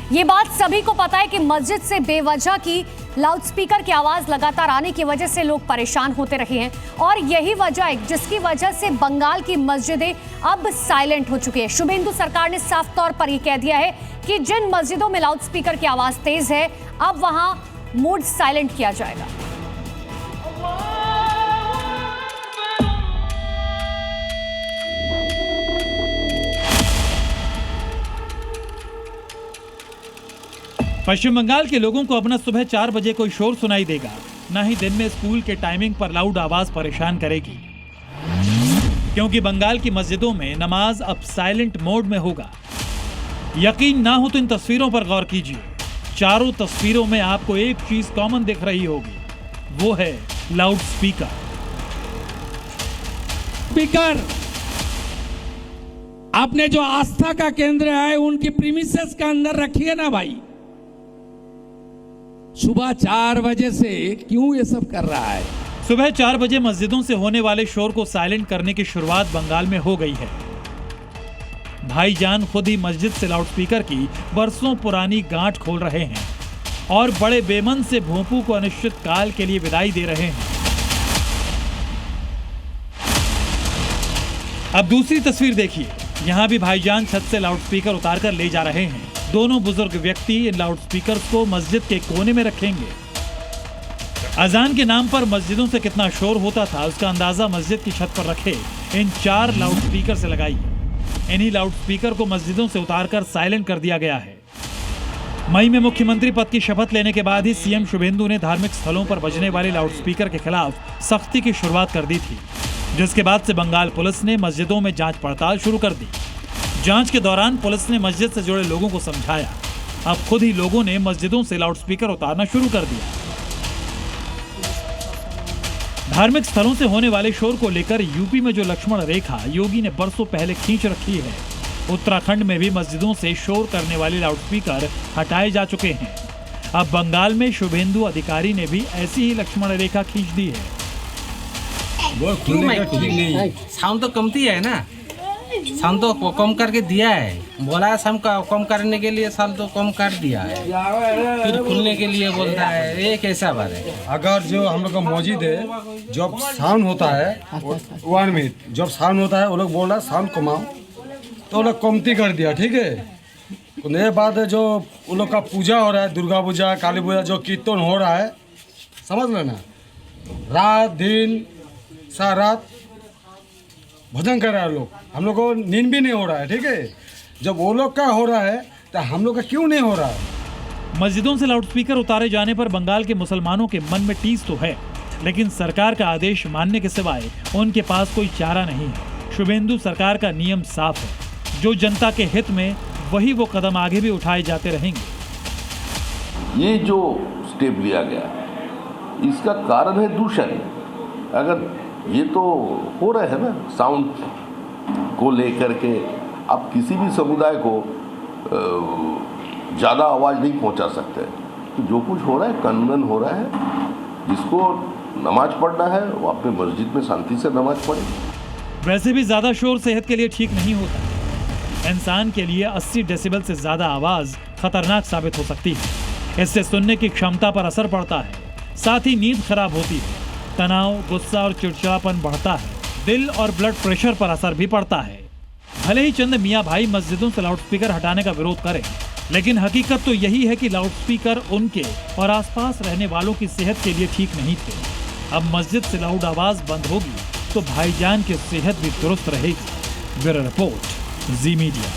ये बात सभी को पता है कि मस्जिद से बेवजह की लाउडस्पीकर की आवाज लगातार आने की वजह से लोग परेशान होते रहे हैं और यही वजह है जिसकी वजह से बंगाल की मस्जिदें अब साइलेंट हो चुकी है। शुभेंदु सरकार ने साफ तौर पर यह कह दिया है कि जिन मस्जिदों में लाउडस्पीकर की आवाज तेज है अब वहां मूड साइलेंट किया जाएगा। पश्चिम बंगाल के लोगों को अपना सुबह 4 बजे कोई शोर सुनाई देगा, ना ही दिन में स्कूल के टाइमिंग पर लाउड आवाज परेशान करेगी, क्योंकि बंगाल की मस्जिदों में नमाज अब साइलेंट मोड में होगा। यकीन ना हो तो इन तस्वीरों पर गौर कीजिए। चारों तस्वीरों में आपको एक चीज कॉमन दिख रही होगी, वो है लाउड स्पीकर। आपने जो आस्था का केंद्र है उनकी प्रीमिसेस के अंदर रखिए ना भाई। सुबह 4 बजे से क्यों ये सब कर रहा है? सुबह 4 बजे मस्जिदों से होने वाले शोर को साइलेंट करने की शुरुआत बंगाल में हो गई है। भाईजान खुद ही मस्जिद से लाउडस्पीकर की बरसों पुरानी गांठ खोल रहे हैं और बड़े बेमन से भोंपू को अनिश्चित काल के लिए विदाई दे रहे हैं। अब दूसरी तस्वीर देखिए, यहाँ भी भाईजान छत से लाउडस्पीकर उतारकर ले जा रहे हैं। दोनों बुजुर्ग व्यक्ति इन लाउडस्पीकर को मस्जिद के कोने में रखेंगे। अजान के नाम पर मस्जिदों से कितना शोर होता था उसका अंदाजा मस्जिद की छत पर रखे इन 4 लाउडस्पीकर से लगाइए। इन्हीं लाउडस्पीकर को मस्जिदों से उतारकर साइलेंट कर दिया गया है। मई में मुख्यमंत्री पद की शपथ लेने के बाद ही सीएम शुभेंदु ने धार्मिक स्थलों पर बजने वाले लाउडस्पीकर के खिलाफ सख्ती की शुरुआत कर दी थी, जिसके बाद से बंगाल पुलिस ने मस्जिदों में जांच पड़ताल शुरू कर दी। जांच के दौरान पुलिस ने मस्जिद से जुड़े लोगों को समझाया। अब खुद ही लोगों ने मस्जिदों से लाउडस्पीकर उतारना शुरू कर दिया। धार्मिक स्थलों से होने वाले शोर को लेकर यूपी में जो लक्ष्मण रेखा योगी ने बरसों पहले खींच रखी है, उत्तराखंड में भी मस्जिदों से शोर करने वाले लाउडस्पीकर हटाए जा चुके हैं। अब बंगाल में शुभेंदु अधिकारी ने भी ऐसी ही लक्ष्मण रेखा खींच दी है। वो साउंड तो कमती है ना, साउंड तो कम करके दिया है, बोला है साउंड कम करने के लिए साउंड तो कम कर दिया है, फिर खुलने के लिए बोलता है। ये कैसा बात है? अगर जो हम लोग का मस्जिद है जब साउंड होता है 1 मिनट जब साउंड होता है वो लोग बोल रहा है साउंड कमाओ, तो वो लोग कमती कर दिया। ठीक है, तो ये बात है जो वो लोग का पूजा हो रहा है, दुर्गा पूजा काली पूजा जो कीर्तन हो रहा है, समझ लेना रात दिन सारा रात भजन कर रहा है लोग, हम लोग को नींद भी नहीं हो रहा है। ठीक है, जब वो लोग का हो रहा है तो हम लोग का क्यों नहीं हो रहा है? मस्जिदों से लाउडस्पीकर उतारे जाने पर बंगाल के मुसलमानों के मन में टीस तो है, लेकिन सरकार का आदेश मानने के सिवाय उनके पास कोई चारा नहीं है। शुभेंदु सरकार का नियम साफ है, जो जनता के हित में वही वो कदम आगे भी उठाए जाते रहेंगे। ये जो स्टेप लिया गया इसका कारण है दूषण। अगर ये तो हो रहा है ना साउंड को लेकर के, आप किसी भी समुदाय को ज़्यादा आवाज़ नहीं पहुंचा सकते। तो जो कुछ हो रहा है कानूनन हो रहा है, जिसको नमाज पढ़ना है वो अपने मस्जिद में शांति से नमाज पढ़े। वैसे भी ज़्यादा शोर सेहत के लिए ठीक नहीं होता। इंसान के लिए 80 डेसिबल से ज़्यादा आवाज़ खतरनाक साबित हो सकती है। इससे सुनने की क्षमता पर असर पड़ता है, साथ ही नींद खराब होती है, तनाव, गुस्सा और चिड़चिड़ापन बढ़ता है, दिल और ब्लड प्रेशर पर असर भी पड़ता है। भले ही चंद मियाँ भाई मस्जिदों से लाउडस्पीकर हटाने का विरोध करें, लेकिन हकीकत तो यही है कि लाउडस्पीकर उनके और आसपास रहने वालों की सेहत के लिए ठीक नहीं थे। अब मस्जिद से लाउड आवाज बंद होगी तो भाईजान की सेहत भी दुरुस्त रहेगी। ब्यूरो रिपोर्ट, जी मीडिया।